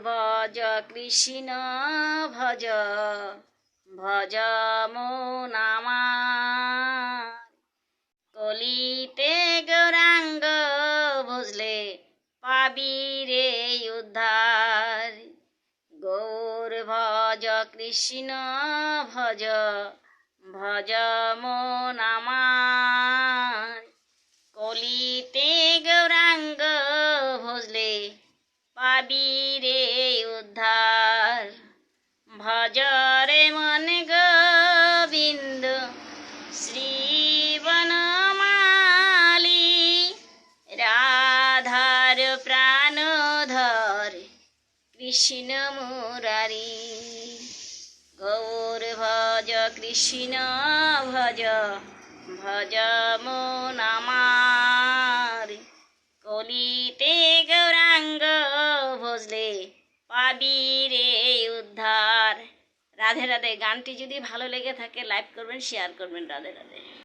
ভজ কৃষ্ণ ভজ ভজ মন আমার। কলিতে গৌরাঙ্গ ভজলে পাবি রে উদ্ধার। গৌর ভজ কৃষ্ণ ভজ ভজ মন আমার। কলিতে গৌরাঙ্গ ভজলে পাবি রে উদ্ধার। ভজ রে মন গোবিন্দ শ্রী বনমালী। রাধার প্রাণ ধর কৃষ্ণ মুরারি। গৌর ভজ কৃষ্ণ ভজ ভজ মন আমার। কলিতে গৌরাঙ্গ ভজলে পাবি রে উদ্ধার। রাধে রাধে। গানটি যদি ভালো লেগে থাকে লাইক করবেন, শেয়ার করবেন। রাধে রাধে।